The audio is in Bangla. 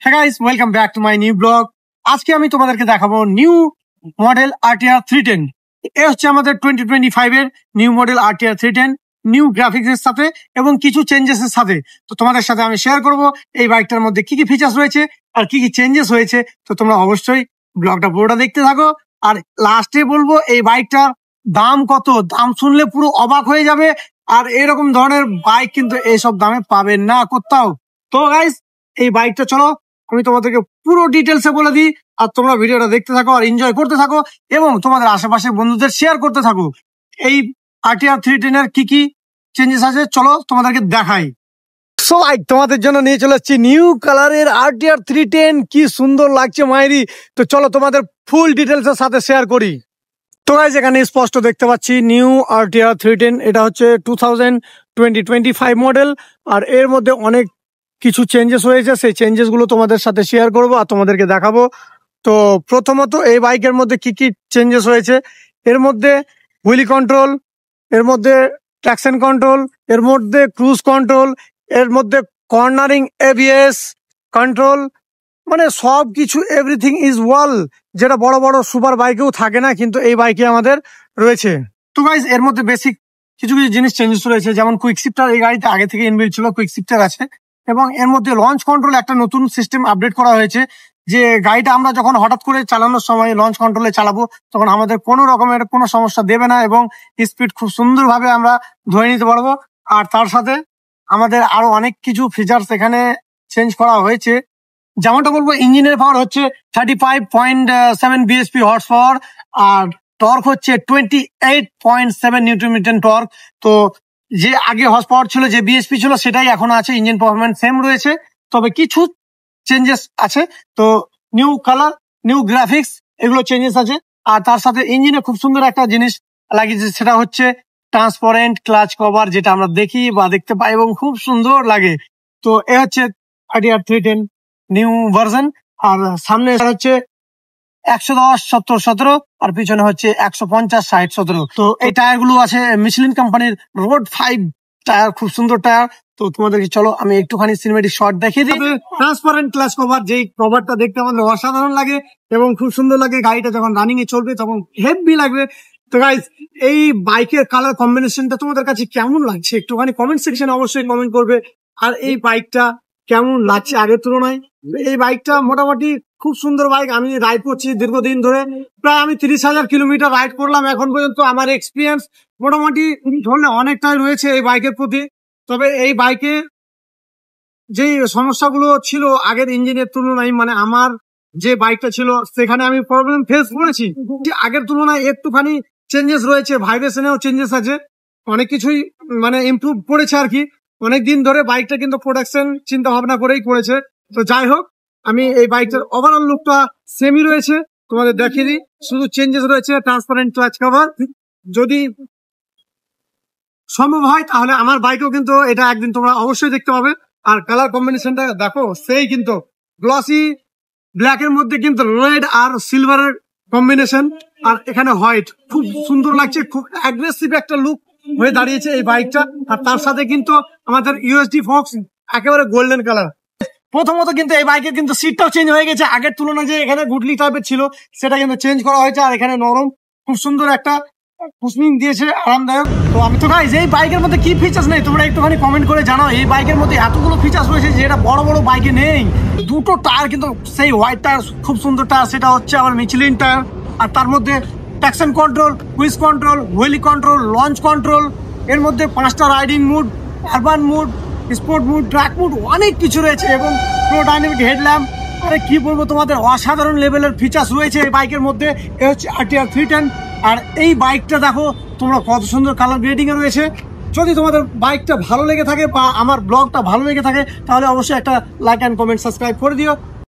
Hey guys, welcome back to my new blog. আজকে আমি তোমাদেরকে দেখাবো নিউ মডেল RTR 310। এই হচ্ছে আমাদের 2025 এর new model RTR 310 new graphics এর সাথে এবং কিছু চেঞ্জেস এর সাথে। তো তোমাদের সাথে আমি শেয়ার করব এই বাইকটার মধ্যে কি কি ফিচার্স রয়েছে আর কি কি চেঞ্জেস হয়েছে। তো তোমরা অবশ্যই ব্লগটা পুরোটা দেখতে থাকো। আর লাস্টে বলবো এই বাইকটার দাম কত, দাম শুনলে পুরো অবাক হয়ে যাবে। আর এরকম ধরনের বাইক কিন্তু এইসব দামে পাবেন না কোথাও। তো গাইস এই বাইকটা চলো আমি তোমাদেরকে পুরো ডিটেলসে বলে দিই, আর তোমরা ভিডিওটা দেখতে থাকো আর এনজয় করতে থাকো এবং তোমাদের আশেপাশের বন্ধুদের শেয়ার করতে থাকো। এই RTR 310 এর কি কি চেঞ্জেস আছে চলো তোমাদেরকে দেখাই। সো লাইক তোমাদের জন্য নিয়ে চলে আসছি নিউ কালারের RTR 310। কি সুন্দর লাগছে মাইরি। তো চলো তোমাদের ফুল ডিটেলস এর সাথে শেয়ার করি। তো গাইস এখানে স্পষ্ট দেখতে পাচ্ছি নিউ RTR 310, এটা হচ্ছে 2025 মডেল। আর এর মধ্যে অনেক কিছু চেঞ্জেস হয়েছে, সেই চেঞ্জেস গুলো তোমাদের সাথে শেয়ার করব আর তোমাদেরকে দেখাবো। তো প্রথমত এই বাইকের মধ্যে কি কি চেঞ্জেস হয়েছে, এর মধ্যে হুইলি কন্ট্রোল, এর মধ্যে ট্র্যাকশন কন্ট্রোল, এর মধ্যে ক্রুজ কন্ট্রোল, এর মধ্যে কর্নারিং ABS কন্ট্রোল, মানে সব কিছু এভরিথিং ইজ ওয়াল, যেটা বড় বড় সুপার বাইকেও থাকে না কিন্তু এই বাইকে আমাদের রয়েছে। তো গাইস এর মধ্যে বেসিক কিছু কিছু জিনিস চেঞ্জেস রয়েছে, যেমন কুইক শিফটার এই গাড়িতে আগে থেকে ইনবিল্ট ছিল, কুইক শিফটার আছে। এবং এর মধ্যে লঞ্চ কন্ট্রোল একটা নতুন সিস্টেম আপডেট করা হয়েছে, যে গাড়িটা আমরা যখন হঠাৎ করে চালানোর সময় লঞ্চ কন্ট্রোলে চালাবো তখন আমাদের কোনো রকমের কোনো সমস্যা দেবে না এবং স্পিড খুব সুন্দরভাবে আমরা ধরে নিতে পারবো। আর তার সাথে আমাদের আরো অনেক কিছু ফিচার্স এখানে চেঞ্জ করা হয়েছে। যেমনটা বলবো, ইঞ্জিনের পাওয়ার হচ্ছে 35.7 bhp হর্স পাওয়ার, আর টর্ক হচ্ছে 28.7 নিউটন মিটার টর্ক। তো যে আগে হর্স পাওয়ার ছিল, যে bhp ছিল সেটাই এখনো আছে, ইঞ্জিন পারফরমেন্স সেম রয়েছে, তবে কিছু চেঞ্জেস আছে। তো নিউ কালার, নিউ গ্রাফিক্স, এগুলো চেঞ্জেস আছে। আর তার সাথে ইঞ্জিনে খুব সুন্দর একটা জিনিস লাগিয়েছে, সেটা হচ্ছে ট্রান্সপারেন্ট ক্লাচ কভার, যেটা আমরা দেখি বা দেখতে পাই এবং খুব সুন্দর লাগে। তো এ হচ্ছে RTR 310 নিউ ভার্সন। আর সামনে হচ্ছে 110 70 17 আর পিছনে হচ্ছে 150 60 17। তো এই টায়ার গুলো আছে মিশলিন কোম্পানির রোড 5 টায়ার, খুব সুন্দর টায়ার। তো তোমাদেরকে চলো আমি একটুখানি সিনেমেটিক শট দেখিয়ে দিই। ট্রান্সপারেন্ট ক্লাচ কভার, যেই কভারটা দেখতে আমাদের অসাধারণ লাগে এবং খুব সুন্দর লাগে, গাড়িটা যখন রানিং এ চলবে তখন হেভি লাগবে। তো গাইস এই বাইকের কালার কম্বিনেশনটা তোমাদের কাছে কেমন লাগছে একটুখানি কমেন্ট সেকশনে অবশ্যই কমেন্ট করবে। আর এই বাইকটা কেমন লাগছে আগের তুলনায়। এই বাইকটা মোটামুটি খুব সুন্দর বাইক, আমি রাইড করছি দীর্ঘদিন ধরে, প্রায় আমি 30,000 কিলোমিটার রাইড করলাম এখন পর্যন্ত। আমার এক্সপিরিয়েন্স মোটামুটি ধরলে অনেকটাই রয়েছে এই বাইকের প্রতি। তবে এই বাইকে যে সমস্যাগুলো ছিল আগের ইঞ্জিনের তুলনায়, মানে আমার যে বাইকটা ছিল সেখানে আমি প্রবলেম ফেস করেছি, আগের তুলনায় একটুখানি চেঞ্জেস রয়েছে, ভাইব্রেশনেও চেঞ্জেস আছে, অনেক কিছুই মানে ইমপ্রুভ করেছে আর কি। অনেকদিন ধরে বাইকটা কিন্তু প্রোডাকশন চিন্তা ভাবনা করেই করেছে। তো যাই হোক, আমি এই বাইকটার ওভারঅল লুকটা সেমই রয়েছে, তোমাদের দেখিয়ে দিই। শুধু চেঞ্জেস রয়েছে ট্রান্সপারেন্ট ক্লাচ কভার। যদি সম্ভব হয় তাহলে আমার বাইকেও কিন্তু এটা একদিন তোমরা অবশ্যই দেখতে পাবে। আর কালার কম্বিনেশনটা দেখো, সেই কিন্তু গ্লসি ব্ল্যাক এর মধ্যে কিন্তু রেড আর সিলভারের কম্বিনেশন, আর এখানে হোয়াইট, খুব সুন্দর লাগছে, খুব অ্যাগ্রেসিভ একটা লুক হয়ে দাঁড়িয়েছে এই বাইকটা। আর তার সাথে কিন্তু আমাদের USD ফক্স একেবারে গোল্ডেন কালার। প্রথমত কিন্তু এই বাইকের কিন্তু সিটটাও চেঞ্জ হয়ে গেছে, আগের তুলনায় যে এখানে গুটলি টাইপের ছিল সেটা কিন্তু চেঞ্জ করা হয়েছে। আর এখানে নরম খুব সুন্দর একটা কুশনিং দিয়েছে, আরামদায়ক। তো আমি তো গাইস এই বাইকের মধ্যে কি ফিচার্স নেই তোমরা একটুখানি কমেন্ট করে জানাও। এই বাইকের মধ্যে এতগুলো ফিচার্স রয়েছে যেটা বড় বড় বাইকে নেই। দুটো টায়ার কিন্তু সেই হোয়াইট টায়ার, খুব সুন্দর টায়ার, সেটা হচ্ছে আবার মিচলিন টায়ার। আর তার মধ্যে traction control, cruise control, wheelie control, launch control, এর মধ্যে 5টা riding mode, urban mode, sport mode, track mode, অনেক কিছু রয়েছে এবং প্রো ডাইনামিক হেডল্যাম্প। আরে কি বলবো, তোমাদের অসাধারণ লেভেলের ফিচার্স রয়েছে এই বাইকের মধ্যে। এ হচ্ছে RTR 310। আর এই বাইকটা দেখো তোমরা কত সুন্দর কালার গ্রেডিং এ রয়েছে। যদি তোমাদের বাইকটা ভালো লেগে থাকে বা আমার ব্লগটা ভালো লেগে থাকে তাহলে অবশ্যই একটা লাইক অ্যান্ড কমেন্ট সাবস্ক্রাইব করে দিও।